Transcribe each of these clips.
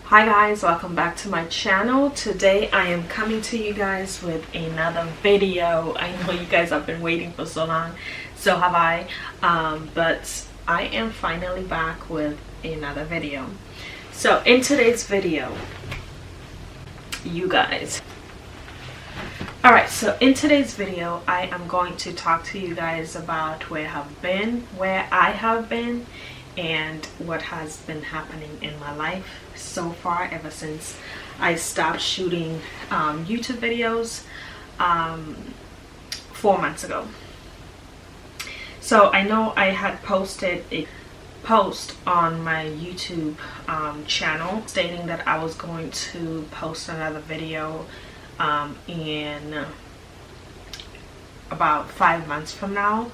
Hi guys, welcome back to my channel. Today I am coming to you guys with another video. I know you guys have been waiting for so long, so have I, but I am finally back with another video. So in today's video, you guys, alright, so in today's video I am going to talk to you guys about where I have been and what has been happening in my life so far ever since I stopped shooting YouTube videos 4 months ago. So I know I had posted a post on my YouTube channel stating that I was going to post another video in about 5 months from now.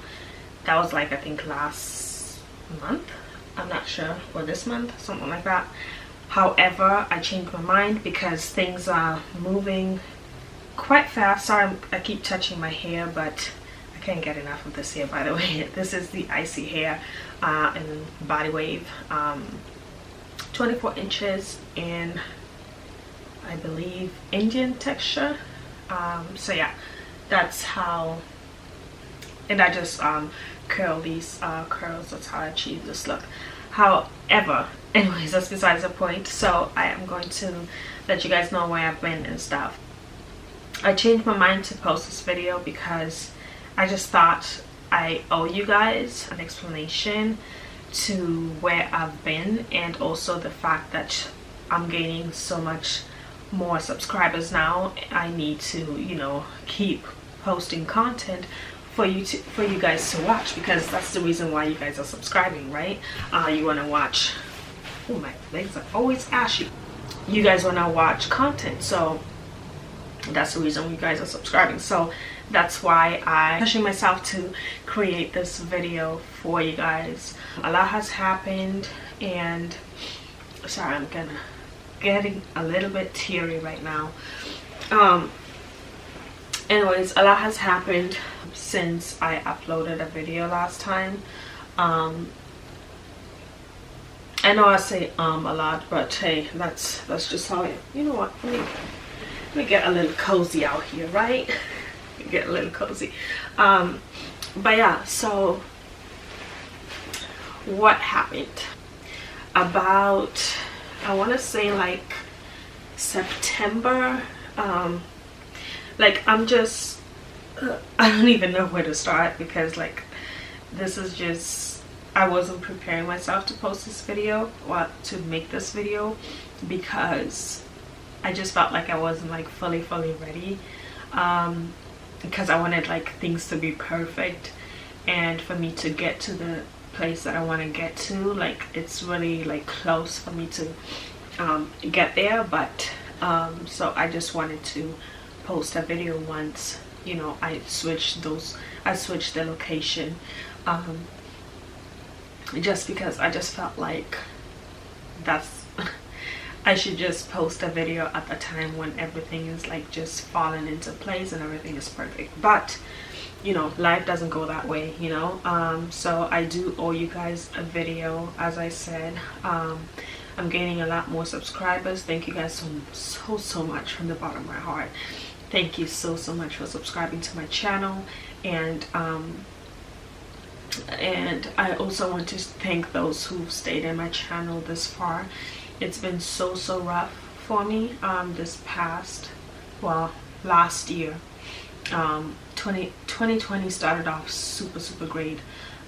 That was like I think last month, I'm not sure, or this month, something like that. However, I changed my mind because things are moving quite fast. Sorry, I keep touching my hair, but I can't get enough of this hair, by the way. This is the Icy Hair in Body Wave, 24 inches in, I believe, Indian texture. So yeah, that's how, and I just curl these curls. That's how I achieve this look. However, anyways, that's besides the point. So I am going to let you guys know where I've been and stuff. I changed my mind to post this video because I just thought I owe you guys an explanation to where I've been, and also the fact that I'm gaining so much more subscribers now. I need to, you know, keep posting content for you guys to watch, because that's the reason why you guys are subscribing, right? You want to watch. Oh, my legs are always ashy. You guys want to watch content, so that's the reason you guys are subscribing. So that's why I'm pushing myself to create this video for you guys. A lot has happened, and sorry, I'm getting a little bit teary right now. Anyways, a lot has happened since I uploaded a video last time. I know I say a lot, but hey, that's just how it, you know what, let me get a little cozy out here, right? Get a little cozy. But yeah, so what happened about, I want to say like September, like I'm just I don't even know where to start, because like this is just, I wasn't preparing myself to post this video or to make this video, because I just felt like I wasn't like fully ready, because I wanted like things to be perfect, and for me to get to the place that I want to get to, like it's really like close for me to get there. But so I just wanted to post a video once, you know, I switched the location, just because I just felt like that's I should just post a video at the time when everything is like just falling into place and everything is perfect. But you know, life doesn't go that way, you know. So I do owe you guys a video. As I said, I'm gaining a lot more subscribers. Thank you guys so much from the bottom of my heart. Thank you so much for subscribing to my channel, and I also want to thank those who've stayed in my channel this far. It's been so rough for me this past, well, last year. 2020 started off super great.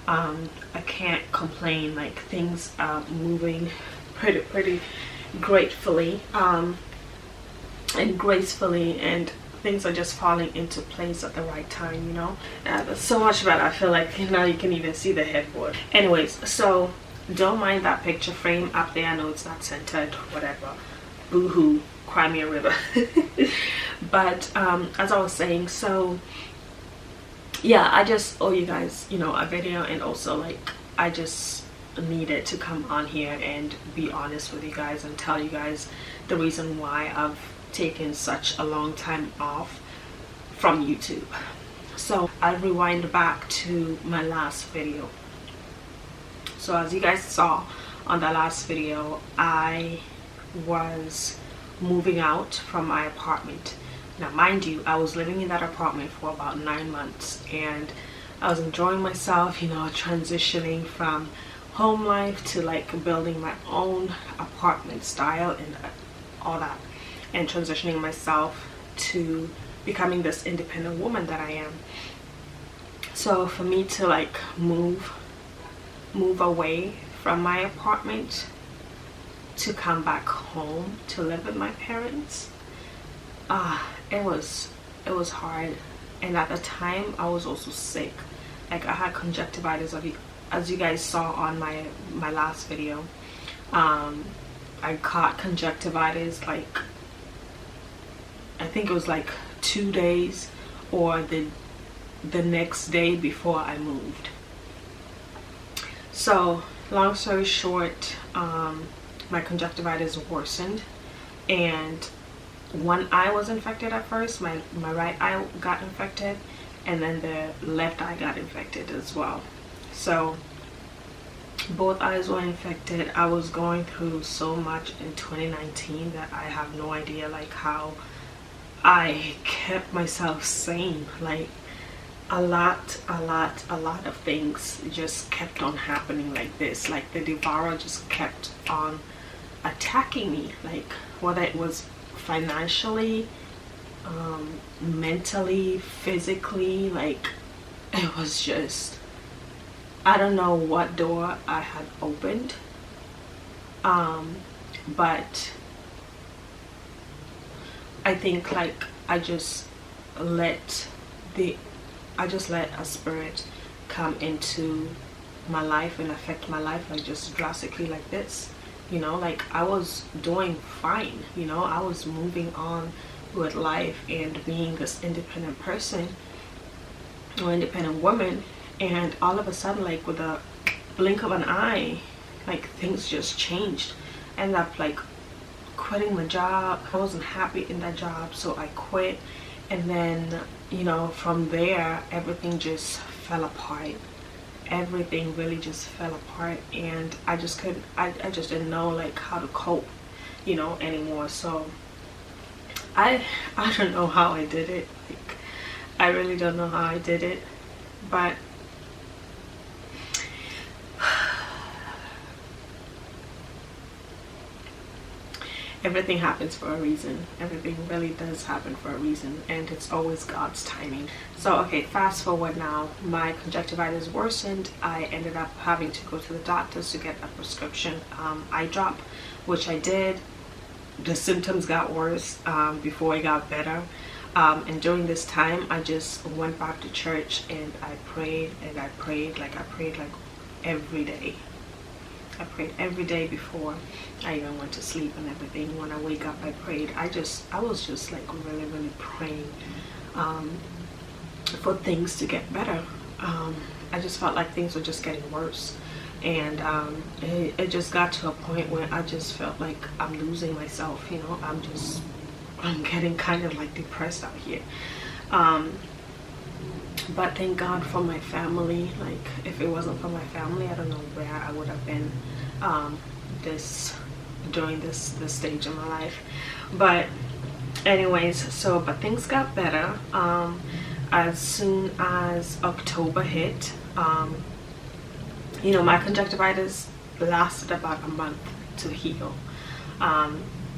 I can't complain. Like things are moving pretty gratefully and gracefully, and things are just falling into place at the right time, you know. There's so much about it. I feel like now you can even see the headboard. Anyways, so don't mind that picture frame up there. I know it's not centered, whatever, boo-hoo, cry me a river. But as I was saying, so yeah, I just owe you guys, you know, a video, and also like I just needed to come on here and be honest with you guys and tell you guys the reason why I've taken such a long time off from YouTube. So I'll rewind back to my last video. So as you guys saw on the last video, I was moving out from my apartment. Now mind you, I was living in that apartment for about 9 months, and I was enjoying myself, you know, transitioning from home life to like building my own apartment style and all that, and transitioning myself to becoming this independent woman that I am. So for me to like move away from my apartment to come back home to live with my parents, it was hard. And at the time I was also sick. Like I had conjunctivitis, as you guys saw on my last video. I caught conjunctivitis like, I think it was like 2 days or the next day before I moved. So long story short, my conjunctivitis worsened, and one eye was infected at first. My right eye got infected, and then the left eye got infected as well. So both eyes were infected. I was going through so much in 2019 that I have no idea like how I kept myself sane. Like a lot of things just kept on happening like this. Like the devourer just kept on attacking me, like whether it was financially, mentally, physically. Like it was just, I don't know what door I had opened, but I think like I just let a spirit come into my life and affect my life like just drastically like this. You know, like I was doing fine, you know, I was moving on with life and being this independent person or independent woman, and all of a sudden, like with a blink of an eye, like things just changed. I ended up like quitting my job. I wasn't happy in that job, so I quit. And then, you know, from there everything just fell apart. Everything really just fell apart, and I just couldn't, I just didn't know like how to cope, you know, anymore. So I don't know how I did it. Like I really don't know how I did it, but everything happens for a reason. Everything really does happen for a reason, and it's always God's timing. So okay, fast forward now, my conjunctivitis worsened. I ended up having to go to the doctors to get a prescription eye drop, which I did. The symptoms got worse before it got better, and during this time I just went back to church and I prayed and I prayed like every day. I prayed every day before I even went to sleep and everything. When I wake up, I prayed. I was just like really praying for things to get better. I just felt like things were just getting worse, and it just got to a point where I just felt like I'm losing myself. You know, I'm getting kind of like depressed out here. But thank God for my family. Like if it wasn't for my family, I don't know where I would have been during this stage of my life. But anyways, so but things got better as soon as October hit. You know, my conjunctivitis lasted about a month to heal,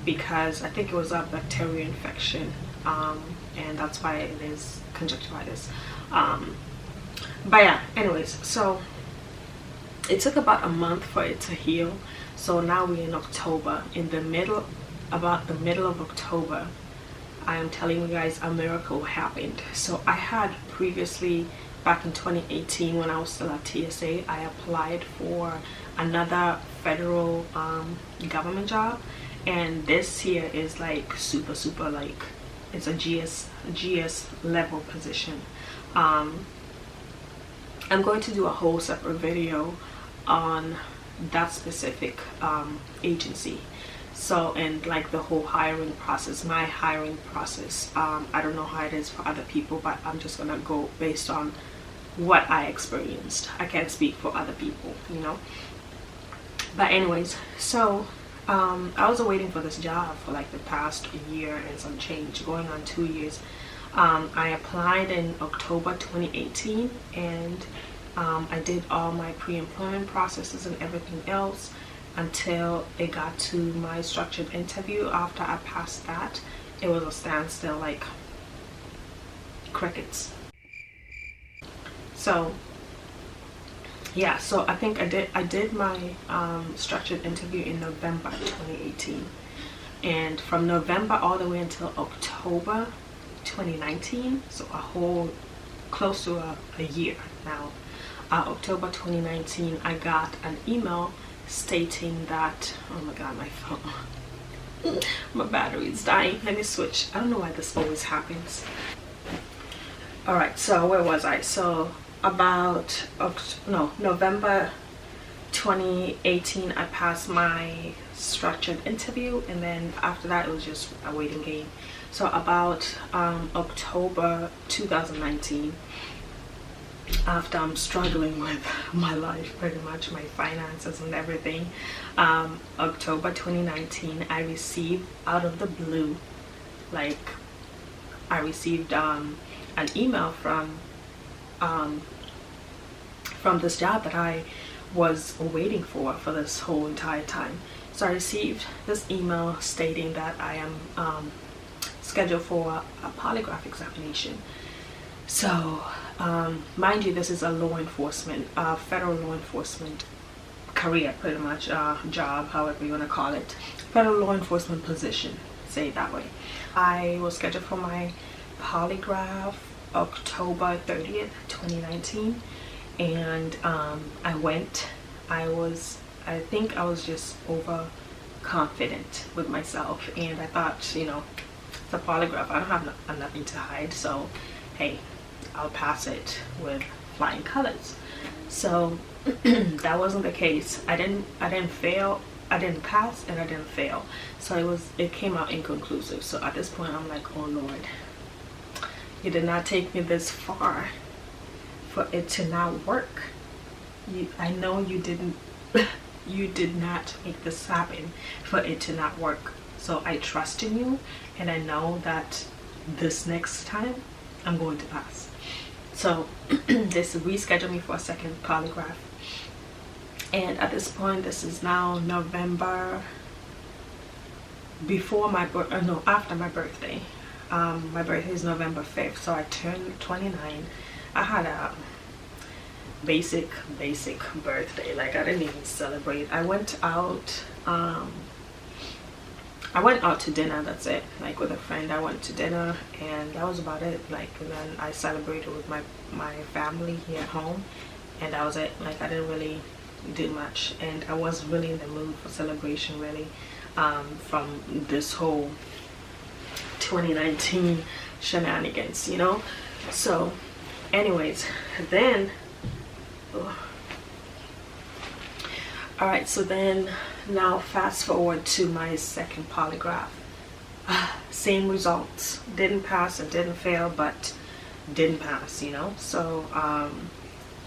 because I think it was a bacterial infection, and that's why it is conjunctivitis. But yeah, anyways, so it took about a month for it to heal. So now we're in October. About the middle of October, I am telling you guys, a miracle happened. So I had previously, back in 2018 when I was still at TSA, I applied for another federal government job, and this here is like super like, it's a GS level position. I'm going to do a whole separate video on that specific agency. So, and like the whole hiring process, my hiring process. I don't know how it is for other people, but I'm just gonna go based on what I experienced. I can't speak for other people, you know. But anyways, so I was waiting for this job for like the past year and some change, going on 2 years. I applied in October 2018, and I did all my pre-employment processes and everything else until it got to my structured interview. After I passed that, it was a standstill, like crickets. So yeah, so I think I did my structured interview in November 2018, and from November all the way until October 2019, so a whole close to a year now, October 2019, I got an email stating that, oh my god, my phone, my battery is dying. Let me switch. I don't know why this always happens. All right, so where was I? So about November 2018, I passed my structured interview, and then after that it was just a waiting game. So about October 2019, after I'm struggling with my life, pretty much my finances and everything, October 2019, I received out of the blue, like I received an email from this job that I was waiting for this whole entire time. So I received this email stating that I am scheduled for a polygraph examination. So mind you, this is a law enforcement, federal law enforcement career, pretty much, job, however you want to call it, federal law enforcement position, say it that way. I was scheduled for my polygraph October 30th, 2019, and I went. I think I was just overconfident with myself, and I thought, you know, it's a polygraph, I don't have nothing to hide, so hey, I'll pass it with flying colors. So that wasn't the case. I didn't fail, I didn't pass, and I didn't fail. So it came out inconclusive. So at this point I'm like, oh Lord, you did not take me this far for it to not work. I know you didn't you did not make this happen for it to not work. So I trust in you, and I know that this next time I'm going to pass. So this rescheduled me for a second polygraph, and at this point, this is now November, before my after my birthday. My birthday is November 5th, so I turned 29. I had a basic birthday. Like, I didn't even celebrate. I went out to dinner, that's it. Like, with a friend, I went to dinner, and that was about it. Like, and then I celebrated with my family here at home, and that was it. Like, I didn't really do much, and I wasn't really in the mood for celebration, really, from this whole 2019 shenanigans, you know. So anyways, then alright, so then now fast forward to my second polygraph. Same results, didn't pass and didn't fail, but didn't pass, you know. So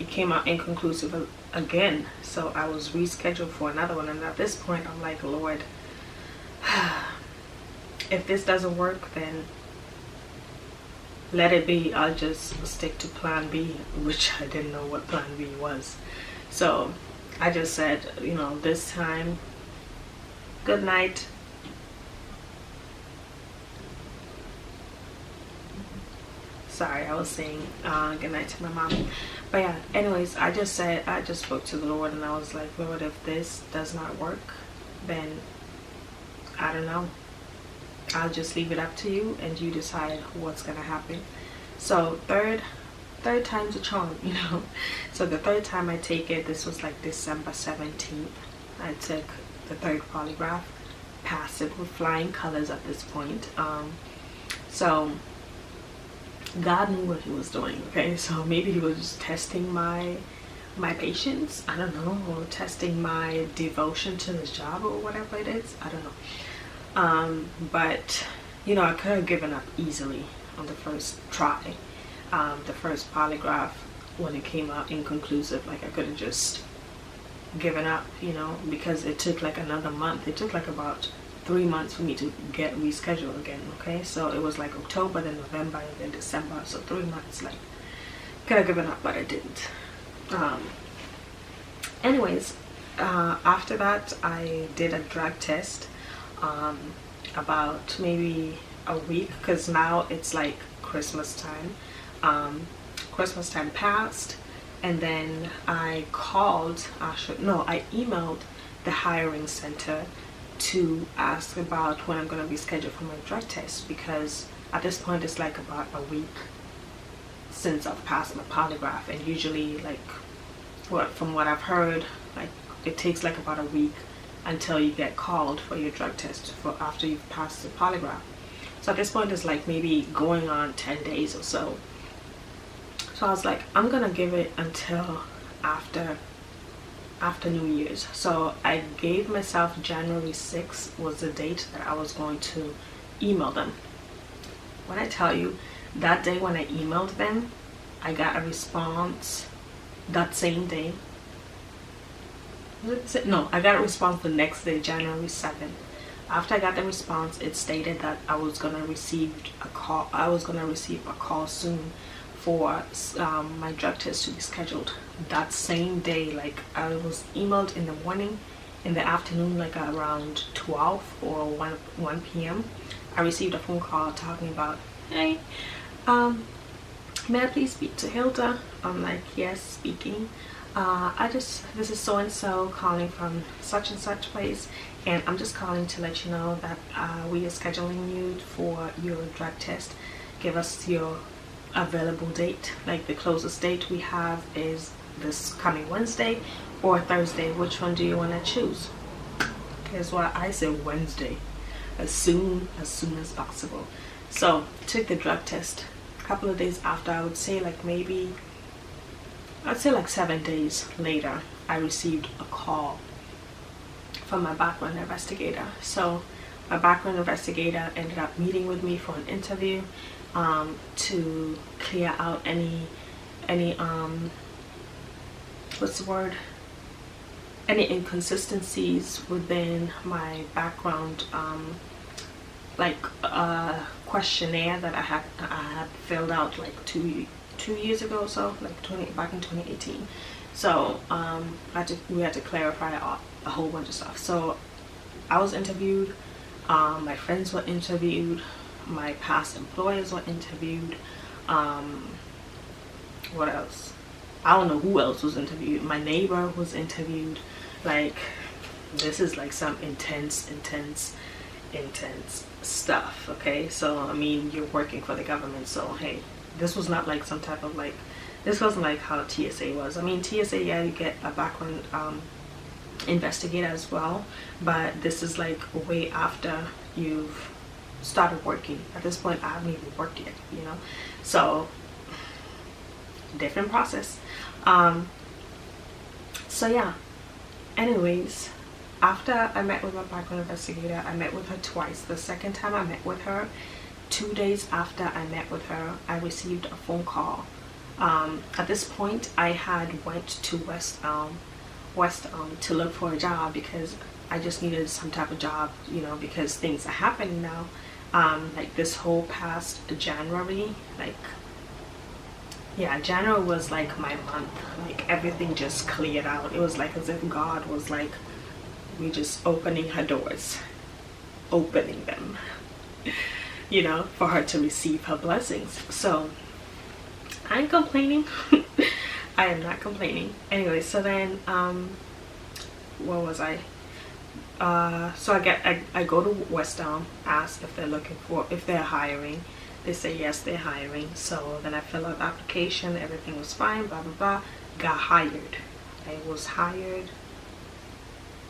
it came out inconclusive again, so I was rescheduled for another one, and at this point I'm like, Lord, if this doesn't work, then let it be. I'll just stick to plan B, which I didn't know what plan B was. So I just said, you know, this time, good night. Sorry, I was saying good night to my mom. But yeah, anyways, I just spoke to the Lord, and I was like, Lord, if this does not work, then I don't know. I'll just leave it up to you, and you decide what's gonna happen. So third time's a charm, you know. So the third time I take it, this was like December 17th. I took the third polygraph, passed it with flying colors at this point. So God knew what he was doing, okay? So maybe he was just testing my patience, I don't know, or testing my devotion to this job, or whatever it is, I don't know. But you know, I could have given up easily on the first try, the first polygraph, when it came out inconclusive. Like, I could have just given up, you know, because it took like another month. It took like about 3 months for me to get rescheduled again. Okay, so it was like October, then November, and then December. So 3 months. Like, could have given up, but I didn't. Anyways, after that I did a drug test about maybe a week, because now it's like Christmas time. Christmas time passed, and then I emailed the hiring center to ask about when I'm going to be scheduled for my drug test, because at this point it's like about a week since I've passed my polygraph, and usually, like, from what I've heard, like, it takes like about a week until you get called for your drug test after you've passed the polygraph. So at this point it's like maybe going on 10 days or so. So I was like, I'm gonna give it until after New Year's. So I gave myself January 6th was the date that I was going to email them. When I tell you, that day when I emailed them, I got a response that same day. No, I got a response the next day, January 7th. After I got the response, it stated that I was gonna receive a call. I was gonna receive a call soon for my drug test to be scheduled. That same day, like, I was emailed in the morning, in the afternoon, like around 12 or 1 p.m. I received a phone call talking about, hey, may I please speak to Hilda? I'm like, yes, speaking. This is so and so calling from such and such place, and I'm just calling to let you know that we are scheduling you for your drug test. Give us your available date. Like, the closest date we have is this coming Wednesday or Thursday. Which one do you want to choose? Here's why I said Wednesday, as soon as possible. So took the drug test. A couple of days after, I would say like maybe, I'd say like 7 days later, I received a call from my background investigator. So my background investigator ended up meeting with me for an interview to clear out any what's the word? Any inconsistencies within my background, like questionnaire that I had filled out like two years ago or so, like back in 2018. So we had to clarify a whole bunch of stuff. So I was interviewed, my friends were interviewed, my past employers were interviewed, what else? I don't know who else was interviewed. My neighbor was interviewed. Like, this is like some intense stuff. Okay, so I mean, you're working for the government, so hey, this was not like some type of like, this wasn't like how TSA was. I mean, TSA, yeah, you get a background investigator as well, but this is like way after you've started working. At this point, I haven't even worked yet, you know. So different process. So yeah, anyways, after I met with my background investigator, I met with her twice. The second time I met with her, 2 days after I met with her, I received a phone call. At this point, I had went to West to look for a job, because I just needed some type of job, you know, because things are happening now. Like this whole past January, like, yeah, January was like my month. Like, everything just cleared out. It was like as if God was like, we just opening her doors, opening them, you know, for her to receive her blessings. So I ain't complaining. I am not complaining. Anyway, so then where was I? So I go to West Elm, ask if they're hiring. They say yes, they're hiring. So then I fill out the application, everything was fine, blah blah blah. Got hired. I was hired,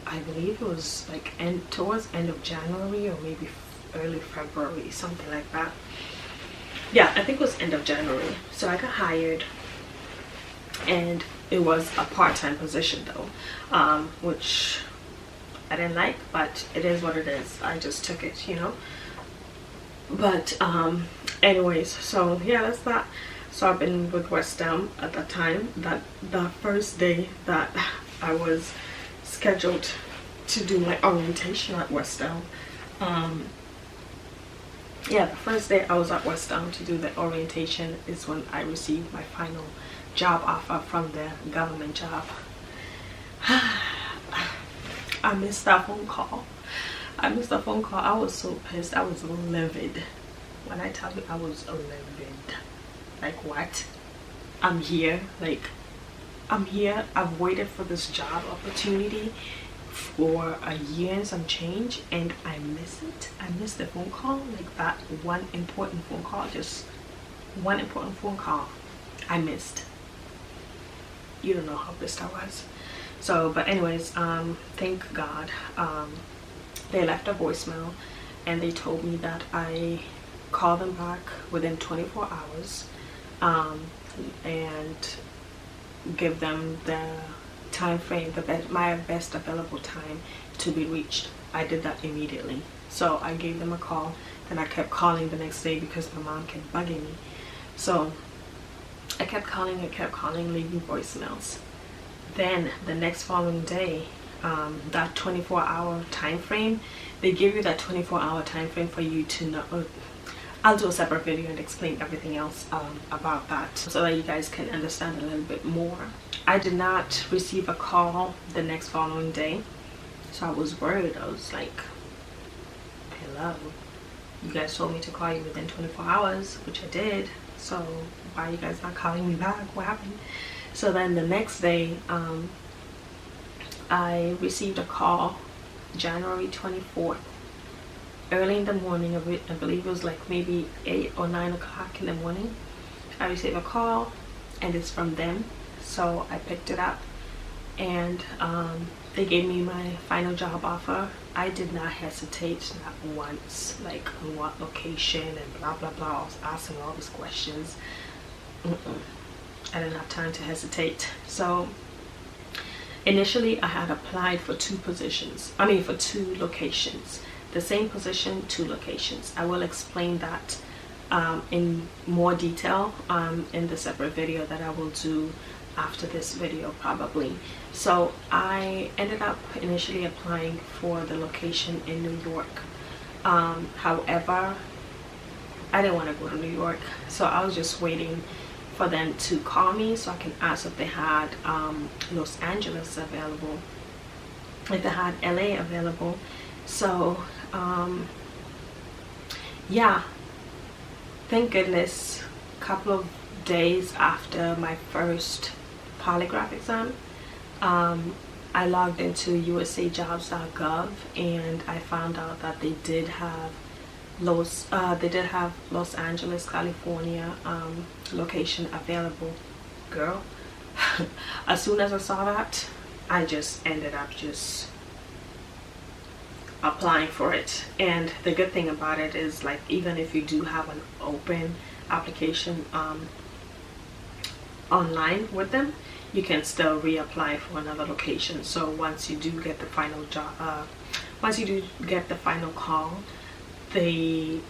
I believe it was like towards end of January or maybe early February, something like that. Yeah, I think it was end of January. So I got hired, and it was a part-time position though, which I didn't like, but it is what it is. I just took it, you know. But anyways, so yeah, that's that. So I've been with West Elm at that time. That the first day that I was scheduled to do my orientation at West Elm. Yeah, the first day I was at West Elm to do the orientation is when I received my final job offer from the government job. I missed that phone call. I missed the phone call. I was so pissed. I was livid. When I tell you I was livid. Like, what? I'm here. Like, I'm here. I've waited for this job opportunity for a year and some change, and I miss it. I missed the phone call. Like, that one important phone call. Just one important phone call I missed. You don't know how pissed I was. So, but anyways, thank God, they left a voicemail and they told me that I call them back within 24 hours and give them the time frame, my best available time to be reached. I did that immediately. So I gave them a call, and I kept calling the next day because my mom kept bugging me. So I kept calling, leaving voicemails. Then the next following day, that 24-hour time frame, they give you that 24-hour time frame for you to know. I'll do a separate video and explain everything else about that, so that you guys can understand a little bit more. I did not receive a call the next following day, so I was worried. I was like, hello, you guys told me to call you within 24 hours, which I did, so why are you guys not calling me back? What happened? So then the next day, I received a call January 24th, early in the morning. I believe it was like maybe 8 or 9 o'clock in the morning. I received a call, and it's from them. So I picked it up, and they gave me my final job offer. I did not hesitate, not once, like on what location and blah blah blah. I was asking all these questions. I didn't have time to hesitate. So initially I had applied for 2 positions. I mean, for 2 locations. The same position, 2 locations. I will explain that in more detail in the separate video that I will do after this video probably. So I ended up initially applying for the location in New York. However, I didn't want to go to New York, so I was just waiting for them to call me so I can ask if they had Los Angeles available, if they had LA available. So yeah, thank goodness, a couple of days after my first polygraph exam, I logged into usajobs.gov and I found out that they did have Los Angeles, California location available. Girl, as soon as I saw that, I just ended up just applying for it. And the good thing about it is, like, even if you do have an open application online with them, you can still reapply for another location. So once you do get the final job, once you do get the final call, they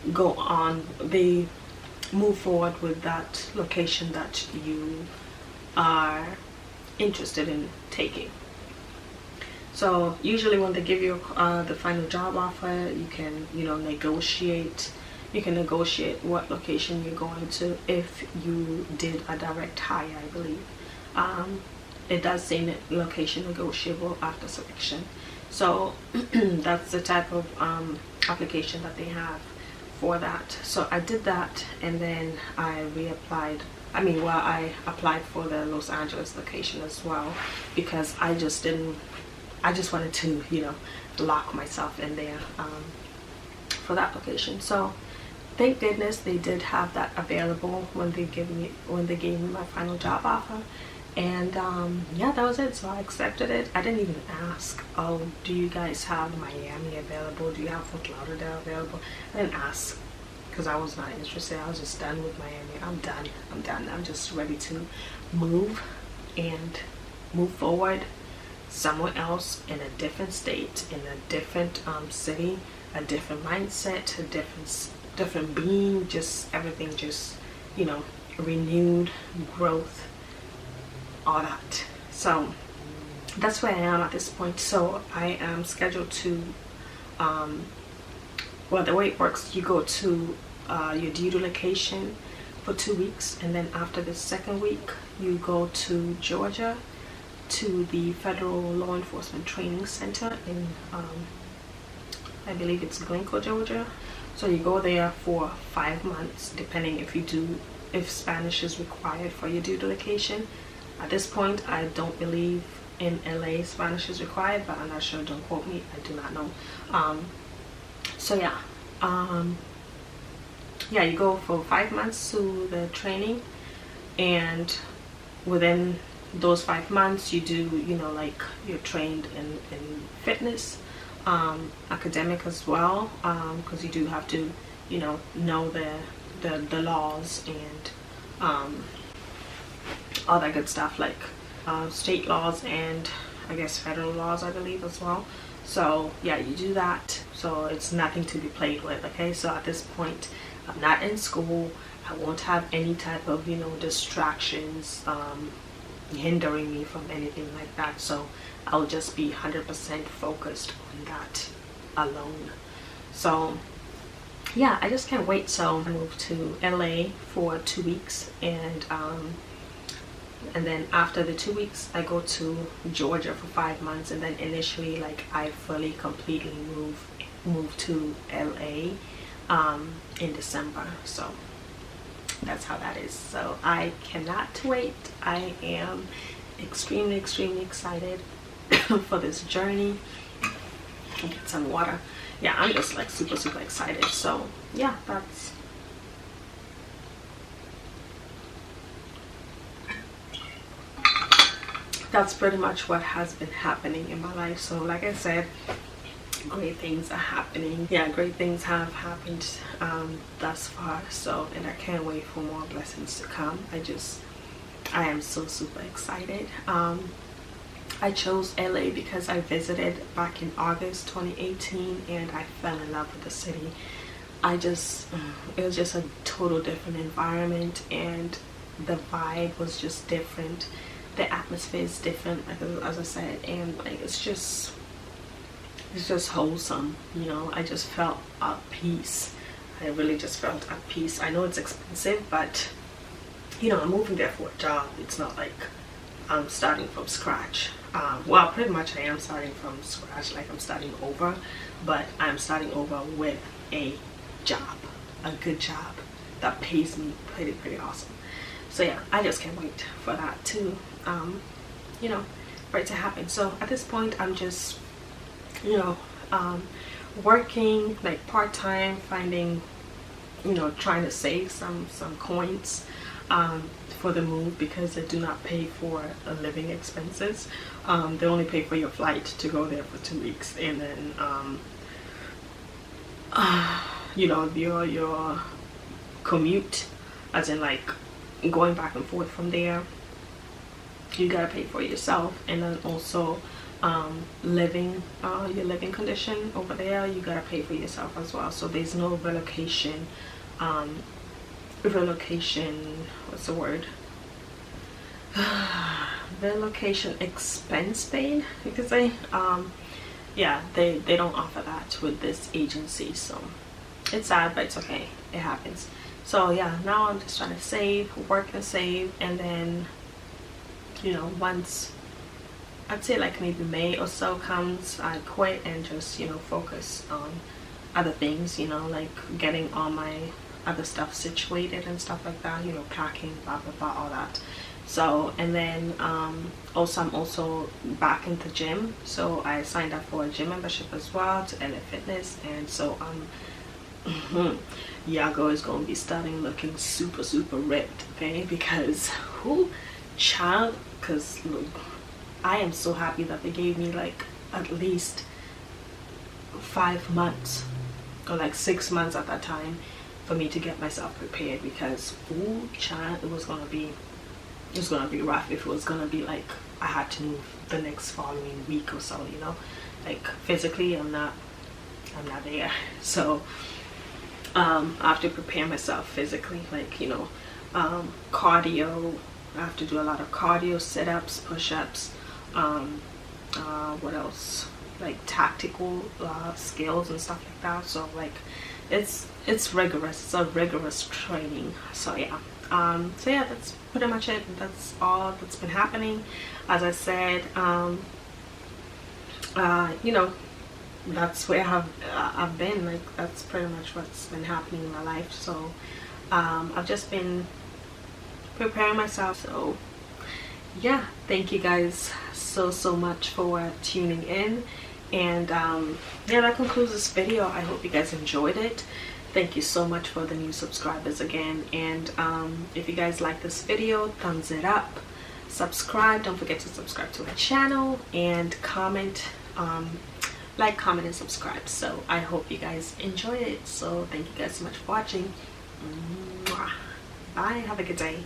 move forward with that location that you are interested in taking. So usually when they give you the final job offer, you can, negotiate. You can negotiate what location you're going to if you did a direct hire, I believe. It does say location negotiable after selection. So that's the type of application that they have for that. So I did that, and then I reapplied. I applied for the Los Angeles location as well, because I just wanted to, lock myself in there for that location. So thank goodness they did have that available when they gave me my final job offer. And yeah, that was it. So I accepted it. I didn't even ask, oh, do you guys have Miami available? Do you have Fort Lauderdale available? I didn't ask because I was not interested. I was just done with Miami. I'm done. I'm just ready to move and move forward somewhere else, in a different state, in a different city, a different mindset, a different being, just everything, just renewed growth, all that. So that's where I am at this point. So I am scheduled to well, the way it works, you go to your due location for 2 weeks, and then after the second week you go to Georgia to the Federal Law Enforcement Training Center in I believe it's Glencoe, Georgia. So you go there for 5 months, depending if Spanish is required for your due location. At this point, I don't believe in LA Spanish is required, but I'm not sure. Don't quote me. I do not know. So yeah, yeah, you go for 5 months to the training, and within those 5 months, you do, you know, like you're trained in fitness, academic as well, because you do have to, you know the laws and all that good stuff, like state laws and I guess federal laws, I believe, as well. So yeah, you do that. So it's nothing to be played with. Okay, so at this point, I'm not in school. I won't have any type of, you know, distractions hindering me from anything like that. So I'll just be 100% focused on that alone. So yeah, I just can't wait. So I moved to LA for 2 weeks, and then after the 2 weeks I go to Georgia for 5 months, and then initially, like, I fully completely moved to LA in December. So that's how that is. So I cannot wait. I am extremely excited for this journey. I'll get some water. Yeah, I'm just like super excited. So yeah, that's pretty much what has been happening in my life. So like I said, great things are happening. Yeah, great things have happened thus far. So, and I can't wait for more blessings to come. I am so super excited. I chose LA because I visited back in August 2018 and I fell in love with the city. It was just a total different environment, and the vibe was just different. The atmosphere is different, like, as I said, and like it's just wholesome, you know. I just felt at peace. I really just felt at peace. I know it's expensive, but you know, I'm moving there for a job. It's not like I'm starting from scratch. Well, pretty much I am starting from scratch, like I'm starting over, but I'm starting over with a job, a good job that pays me pretty awesome. So yeah, I just can't wait for that to you know, for it to happen. So at this point, I'm just, you know, working like part-time, finding, you know, trying to save some coins for the move, because they do not pay for living expenses. They only pay for your flight to go there for 2 weeks, and then you know, your commute, as in like going back and forth from there, you gotta pay for yourself. And then also your living condition over there, you gotta pay for yourself as well. So there's no relocation what's the word, relocation expense paid, you could say. Yeah, they don't offer that with this agency, so it's sad, but it's okay, it happens. So yeah, now I'm just trying to save, work and save, and then, you know, once, I'd say like maybe May or so comes, I quit and just, you know, focus on other things, you know, like getting all my other stuff situated and stuff like that, you know, packing, blah all that. So, and then also I'm also back into gym, so I signed up for a gym membership as well to LA Fitness, and so Yago is going to be starting looking super ripped, okay, because because look, I am so happy that they gave me like at least 5 months or like 6 months at that time for me to get myself prepared, because it was gonna be rough if it was gonna be like I had to move the next following week or so, you know, like physically I'm not there. So I have to prepare myself physically, like, you know, cardio. I have to do a lot of cardio, sit-ups, push-ups, what else, like tactical skills and stuff like that. So like it's rigorous. It's a rigorous training. So yeah. So yeah, that's pretty much it. That's all that's been happening. As I said, you know, that's where I've been. Like that's pretty much what's been happening in my life. So I've just been preparing myself. So yeah, thank you guys so much for tuning in. And yeah, that concludes this video. I hope you guys enjoyed it. Thank you so much for the new subscribers again. And if you guys like this video, thumbs it up, subscribe. Don't forget to subscribe to my channel, and comment, like, comment, and subscribe. So I hope you guys enjoyed it. So thank you guys so much for watching. Mwah. Bye. Have a good day.